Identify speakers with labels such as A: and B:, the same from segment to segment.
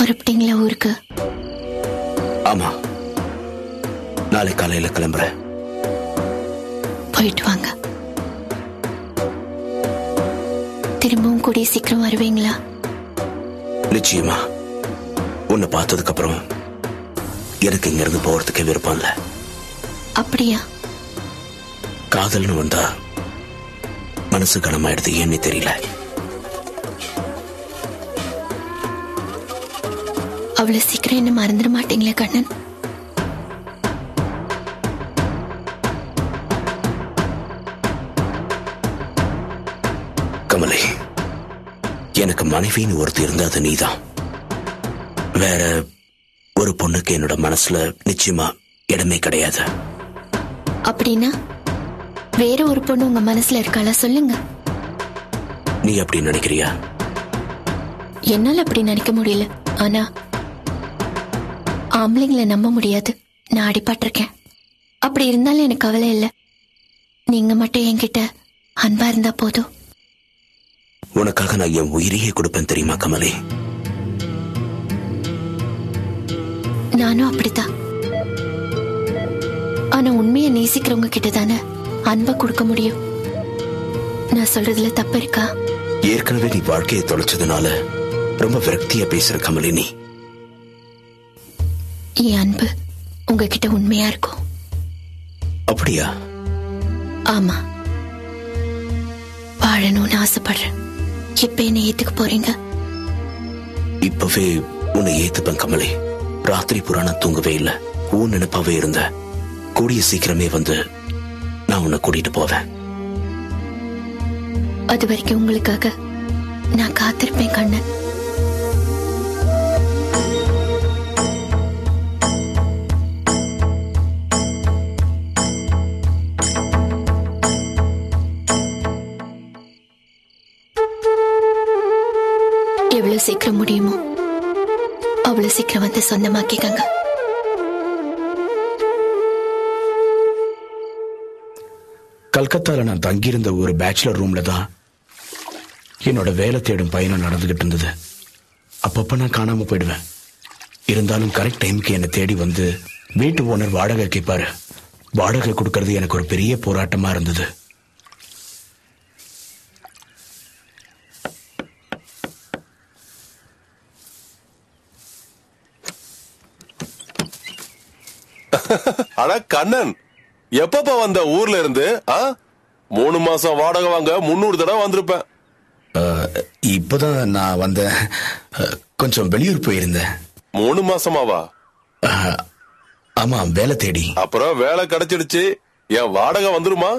A: புறப்பட்டீங்களா ஊருக்கு?
B: ஆமா, நாளை காலையில கிளம்புறேன்.
A: போயிட்டு வாங்க. திரும்பவும் கூடிய சீக்கிரம் வருவீங்களா?
B: நிச்சயமா. உன்னை பார்த்ததுக்கு அப்புறம் எனக்கு இங்க இருந்து போறதுக்கே விருப்பம் இல்ல.
A: அப்படியா?
B: காதல்னு வந்தா மனசு கனமாயிடுது, ஏன்னு தெரியல.
A: அவ்வளவு சீக்கிரம் என்ன மறந்துட மாட்டீங்களா கண்ணன்?
B: கமலை, எனக்கு மனைவின்னு ஒருத்தர் இருந்தா அது நீதான். வேற ஒரு பொண்ணுக்கு என்னோட மனசுல நிச்சயமா இடமே கிடையாது.
A: அப்படின்னா வேற ஒரு பொண்ணு உங்க மனசுல இருக்காளா? சொல்லுங்க.
B: நீ அப்படி நினைக்கிறியா?
A: என்னால அப்படி நினைக்க முடியல. ஆனா ஆம்பளைங்களை நம்ப முடியாது. நான் அடிபட்டிருக்கேன். அப்படி இருந்தாலும் எனக்கு கவலை இல்லை. நீங்க மட்டும் என்கிட்ட அன்பா இருந்தா போதும்.
B: உனக்காக நான் என் உயிரையே கொடுப்பேன் தெரியுமா கமலி?
A: நானும் அப்படித்தான். ஆனா உண்மையை நேசிக்கிறவங்க கிட்ட தானே அன்பை கொடுக்க முடியும். நான் சொல்றதுல தப்பு இருக்கா?
B: ஏற்கனவே நீ வாழ்க்கையை தொலைச்சதுனால ரொம்ப விரக்தியா பேசுற கமலி நீ.
A: என் அன்பு உங்ககிட்ட உண்மையா இருக்கும்.
B: அப்படியா?
A: ஆமா. வாழணும்னு ஆசைப்படுறேன். இப்ப என்ன ஏத்துக்க போறீங்க?
B: இப்பவே உன்னை ஏத்துப்பேன் கமலி. ராத்திரி புராண தூங்கவே இல்ல, உன் நினைப்பாவே இருந்த. கூடிய சீக்கிரமே வந்து நான் உன்னை கூட்டிட்டு போவேன்.
A: அது வரைக்கும் உங்களுக்காக நான் காத்திருப்பேன் கண்ணன். எவ்வளவு சீக்கிரம் முடியுமோ அவ்வளவு சீக்கிரம் வந்து சொந்தமாக்கிக்கங்க.
B: கல்கத்தால நான் தங்கியிருந்த ஒரு பேச்சுலர் ரூம்ல தான் என்னோட வேலை தேடும் பயணம் நடந்துகிட்டு இருந்தது. அப்பப்ப நான் காணாம போயிடுவேன். இருந்தாலும் கரெக்ட் டைமுக்கு என்னை தேடி வந்து வீட்டு ஓனர் வாடகை கேட்பாரு. வாடகை கொடுக்கறது எனக்கு ஒரு பெரிய போராட்டமா இருந்தது.
C: அட கண்ணன், எப்பப்ப வந்த ஊர்ல இருந்து? 3 மாசம் வாடகை வாங்க 300 தடவை வந்திருப்பேன்.
B: இப்பதான் நான் வந்தேன். கொஞ்சம் வெளியூர் போயிருந்தேன்.
C: 3 மாசமாவா?
B: ஆமா, வேலை தேடி.
C: அப்புறம் வேலை கிடைச்சிடுச்சு, என் வாடகை வந்துருமா?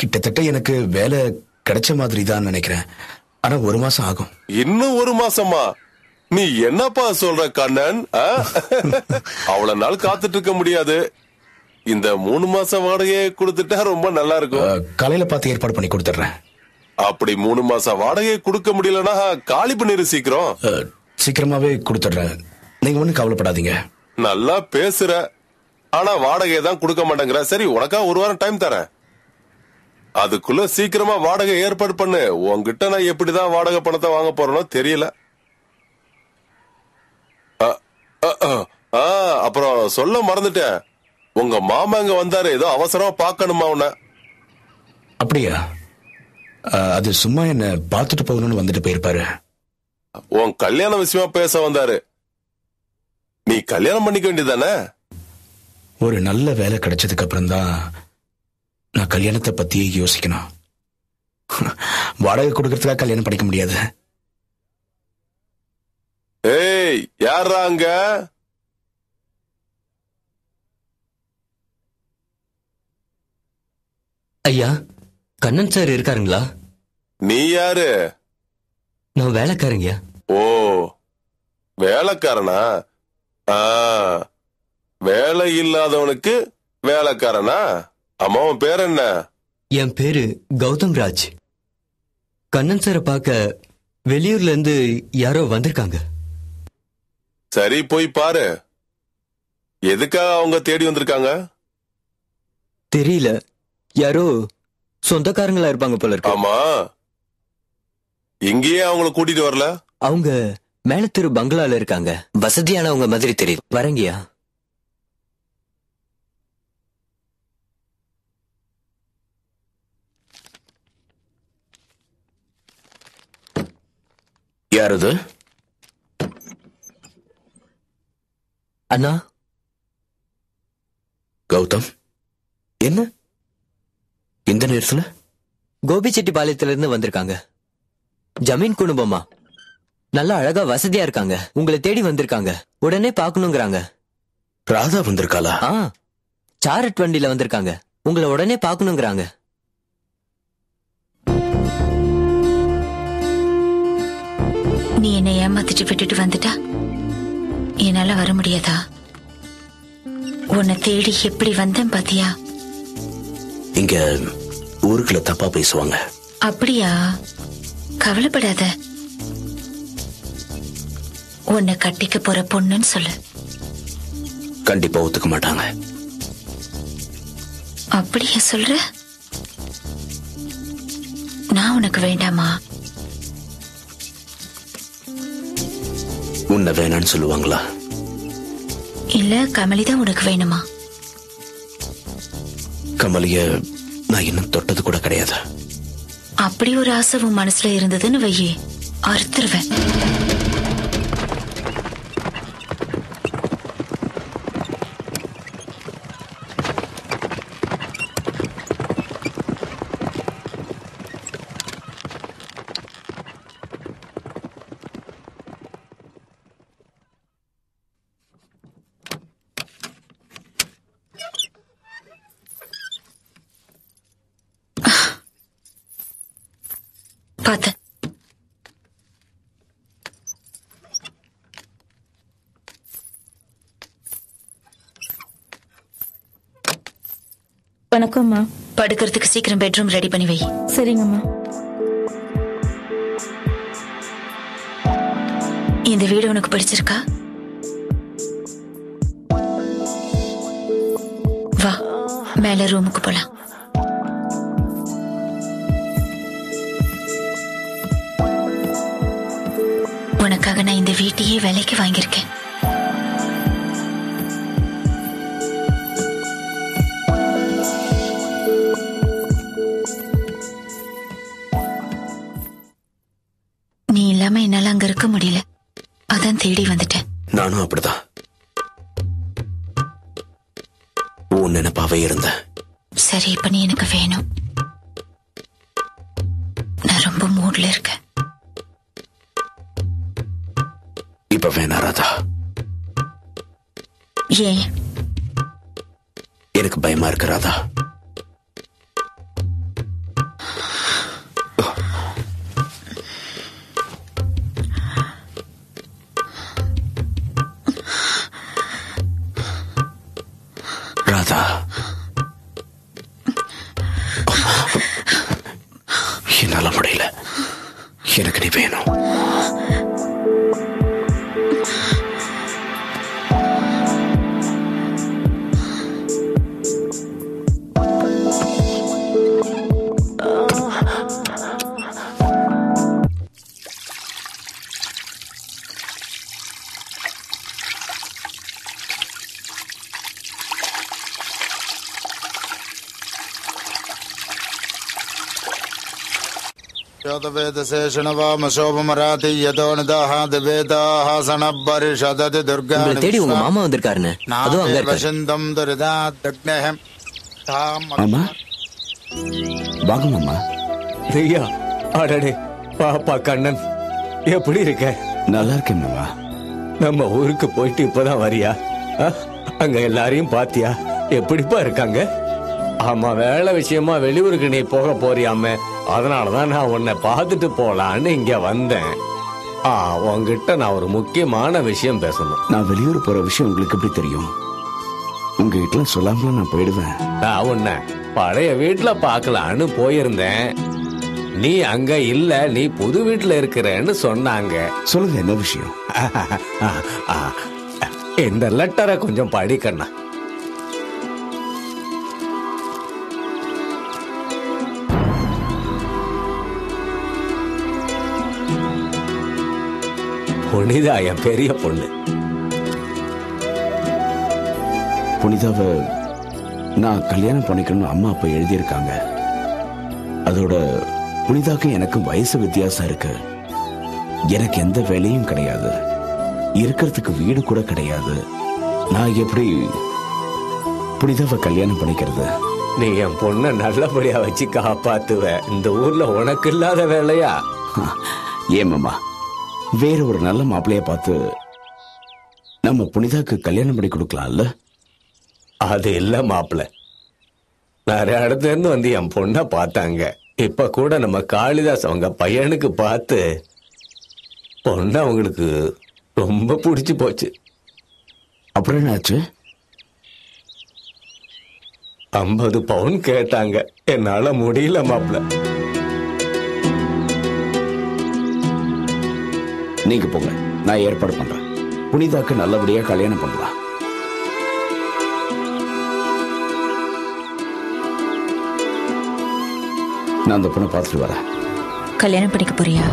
B: கிட்டத்தட்ட எனக்கு வேலை கிடைச்ச மாதிரி தான் நினைக்கிறேன். ஆனா 1 மாசம் ஆகும்.
C: இன்னும் 1 மாசமா? நீ என்னப்பா சொல்ற கண்ணன்? அவ்வளவு நாள் காத்துட்டு இருக்க முடியாது. இந்த 3 மாசம் வாடகையை கொடுத்துட்டா ரொம்ப நல்லா இருக்கும்.
B: காலையில பார்த்து ஏற்பாடு பண்ணி கொடுத்துட்றேன்.
C: அப்படி 3 மாசம் வாடகையை கொடுக்க முடியலன்னா காலி பண்ணிரு சீக்கிரம்.
B: சீக்கிரமாவே கொடுத்துட்றேன், நீங்க ஒண்ணும் கவலைப்படாதீங்க.
C: நல்லா பேசுற, ஆனா வாடகையை தான் கொடுக்க மாட்டேங்கிற. சரி, உனக்கா 1 வாரம் டைம் தரேன். அதுக்குள்ள சீக்கிரமா வாடகை ஏற்பாடு பண்ணு. உன்கிட்ட நான் எப்படிதான் வாடகை பணத்தை வாங்க போறேனோ தெரியல. அப்புறம் சொல்ல மறந்துட்டேன், உங்க மாமா இங்க வந்தாரு, ஏதோ அவசரமா பாக்கணுமா உன்ன.
B: அப்படியா? அது சும்மா என்ன பார்த்துட்டு போகணும்னு வந்துட்டு போயிருப்பாரு.
C: உன் கல்யாண விஷயமா பேச வந்தாரு. நீ கல்யாணம் பண்ணிக்க வேண்டியதானே?
B: ஒரு நல்ல வேலை கிடைச்சதுக்கு அப்புறம் தான் நான் கல்யாணத்தை பத்தியே யோசிக்கணும். வாடகை கொடுக்கறதுக்காக கல்யாணம் பண்ணிக்க முடியாது.
C: ஏய், யாரா அங்க?
D: ஐயா, கண்ணன் சார் இருக்காருங்களா?
C: நீ யாரு?
D: நான் வேலைக்காரங்க.
C: ஓ, வேலைக்காரனா? வேலை இல்லாதவனுக்கு வேலைக்காரனா? அம்மாவன் பேர் என்ன?
D: என் பேரு கௌதம் ராஜ். கண்ணன் சாரை பார்க்க வெளியூர்ல இருந்து யாரோ வந்திருக்காங்க.
C: சரி, போய் பாரு. எதுக்காக அவங்க தேடி வந்திருக்காங்க?
D: தெரியல, யாரோ சொந்தக்காரங்களா இருப்பாங்க போல இருக்கு.
C: ஆமா, இங்கேயே அவங்கள கூட்டிட்டு வரல?
D: அவங்க மேல திரு பங்களால இருக்காங்க. வசதியானவங்க மாதிரி தெரியுது. வரங்கியா?
B: யாரது?
D: அண்ணா.
B: கௌதம், என்ன இந்த நேரத்துல?
D: கோபிச்செட்டிப்பாளையத்துல இருந்து வந்திருக்காங்க. ஜமீன் குடும்பமா, நல்லா அழகா வசதியா இருக்காங்க. உங்களை தேடி வந்திருக்காங்க. உடனே பாக்கணுங்கிறாங்க.
B: ராதா வந்திருக்காளா?
D: சாரட் வண்டியில வந்திருக்காங்க. உங்களை உடனே பாக்கணுங்கிறாங்க.
A: நீ என்னை ஏமாத்திட்டு விட்டுட்டு வந்துட்டா என்னால வர முடியாதா? உன்னை தேடி எப்படி வந்தேன் பாத்தியா?
B: இங்க ஊருக்குள்ள தப்பா பேசுவாங்க.
A: அப்படியா? கவலைப்படாத. உன்னை கட்டிக்க போற பொண்ணுன்னு சொல்லு.
B: கண்டிப்பா ஒத்துக்க மாட்டாங்க.
A: அப்படியா சொல்ற? நான் உனக்கு வேண்டாமா?
B: உன்னை வேணான்னு சொல்லுவாங்களா?
A: இல்ல கமலிதான் உனக்கு வேணுமா?
B: கமலிய நான் இன்னும் தொட்டது கூட கிடையாது.
A: அப்படி ஒரு ஆசை உன் மனசுல இருந்ததுன்னு வையே, அறுத்துருவேன். பாத்து
E: வணக்கம்மா.
A: படுக்கிறதுக்கு சீக்கிரம் பெட்ரூம் ரெடி பண்ணி வை.
E: சரிங்கம்மா.
A: இந்த வீடு உனக்கு பிடிச்சிருக்கா? வா, மேல ரூமுக்கு போலாம். உனக்காக நான் இந்த வீட்டையே விலைக்கு வாங்கியிருக்கேன். நீ இல்லாம என்னால அங்க இருக்க முடியல. அதான் தேடி வந்துட்டேன்.
B: நானும் அப்படிதான் உன் நினைப்பாவே இருந்தேன்.
A: சரி, இப்ப நீ எனக்கு வேணும். நான் ரொம்ப மூட்ல இருக்கேன்.
B: இப்ப வேணா ராதா.
A: ஏன்?
B: எனக்கு பயமா இருக்கு ராதா. ராதா, என்னால முடியல. எனக்கு நீ வேணும்.
D: தேடி உங்க மாமா வந்திருக்காருன்னு. அதுவும் அங்க இருக்காரு.
B: மாமா, வாங்க மாமா.
F: ஐயா, அடடே பாப்பா கண்ணன், எப்படி இருக்க?
B: நல்லா இருக்கேன் மாமா.
F: நம்ம ஊருக்கு போயிட்டு இப்பதான் வரியா? அங்க எல்லாரையும் பாத்தியா? எப்படிப்பா இருக்காங்க? ஆமா, வேலை விஷயமா வெளியூருக்கு நீ போக போறியாம, அதனாலதான் நான் உன்னை பார்த்துட்டு போலான்னு இங்க வந்தேன். உன்கிட்ட நான் ஒரு முக்கியமான விஷயம் பேசணும்.
B: நான் வெளியூர் போற விஷயம் உங்களுக்கு எப்படி தெரியும்? உங்க வீட்டுல சொல்லாம நான் போயிடுவேன்.
F: நான் உன்னை பழைய வீட்டுல பாக்கலான்னு போயிருந்தேன். நீ அங்க இல்ல, நீ புது வீட்டுல இருக்கிறேன்னு சொன்னாங்க.
B: சொல்லுங்க, என்ன விஷயம்?
F: இந்த லெட்டரை கொஞ்சம் படிக்கண்ணா. புனிதா என் பெரிய பொண்ணு.
B: புனிதாவை நான் கல்யாணம் பண்ணிக்கணும்னு அம்மா அப்பா எழுதியிருக்காங்க. அதோட புனிதாக்கும் எனக்கும் வயசு வித்தியாசம் இருக்கு. எனக்கு எந்த வேலையும் கிடையாது, இருக்கிறதுக்கு வீடு கூட கிடையாது. நான் எப்படி புனிதாவை கல்யாணம் பண்ணிக்கிறது?
F: நீ என் பொண்ணை நல்லபடியா வச்சு காப்பாத்துவ. இந்த ஊர்ல உனக்கு இல்லாத வேலையா?
B: ஏமாமா, வேற ஒரு நல்ல மாப்பிள்ளைய பார்த்து நம்ம புனிதாக்கு கல்யாணம் பண்ணி கொடுக்கலாம்ல?
F: அது இல்ல மாப்பிள்ள, நிறைய இடத்துல இருந்து வந்து என் பொண்ணை பார்த்தாங்க. இப்ப கூட நம்ம காளிதாஸ் அவங்க பையனுக்கு பார்த்து பொண்ணு அவங்களுக்கு ரொம்ப பிடிச்சு போச்சு.
B: அப்புறம் என்னாச்சு?
F: 50 பவுன் கேட்டாங்க. என்னால முடியல மாப்பிள்ள.
B: நீங்க போங்க, நான் ஏற்பாடு பண்றேன். புனிதாக்கு நல்லபடியா கல்யாணம் பண்ணலாம். நான் அந்த பொண்ணை பார்த்துட்டு வரேன்.
A: கல்யாணம் பண்ணிக்க போறியா?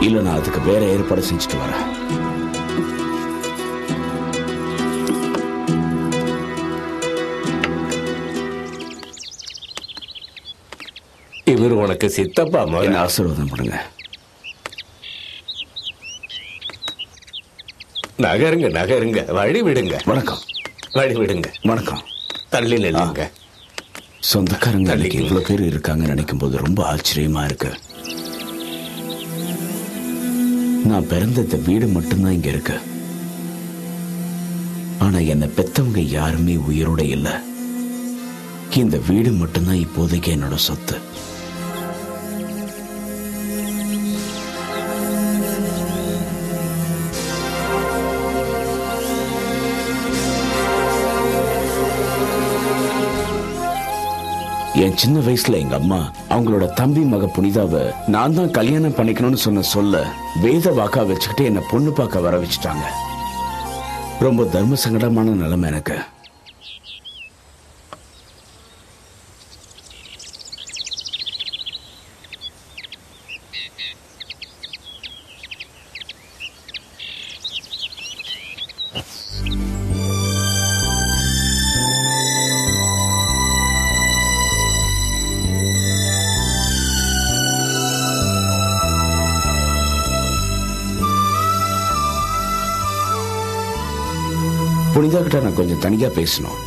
B: இல்ல, நான் அதுக்கு வேற ஏற்பாடு செஞ்சுட்டு வரேன்.
F: இவர் உனக்கு சித்தப்பா.
B: என்ன ஆசீர்வாதம் பண்ணுங்க.
F: நகருங்க நகருங்க, வழி விடுங்க.
B: வணக்கம்.
F: வழி விடுங்க.
B: வணக்கம்.
F: தள்ளி நில்லுங்க.
B: சொந்தக்காரங்க அன்னைக்கு இவ்வளவு பேர் இருக்காங்கன்னு நினைக்கும் போது ரொம்ப ஆச்சரியமா இருக்கு. நான் பிறந்த இந்த வீடு மட்டும்தான் இங்க இருக்கு. ஆனா என்னை பெத்தவங்க யாருமே உயிரோட இல்ல. இந்த வீடு மட்டும்தான் இப்போதைக்கு என்னோட சொத்து. என் சின்ன வயசுல எங்க அம்மா அவங்களோட தம்பி மக புனிதாவை நான் தான் கல்யாணம் பண்ணிக்கணும்னு சொன்ன சொல்ல வேத வாக்கா வச்சுக்கிட்டு என்ன பொண்ணு பார்க்க வர வச்சுட்டாங்க. ரொம்ப தர்ம சங்கடமான நிலைமை எனக்கு. புனிதா கிட்ட நான் கொஞ்சம் தனியா பேசணும்.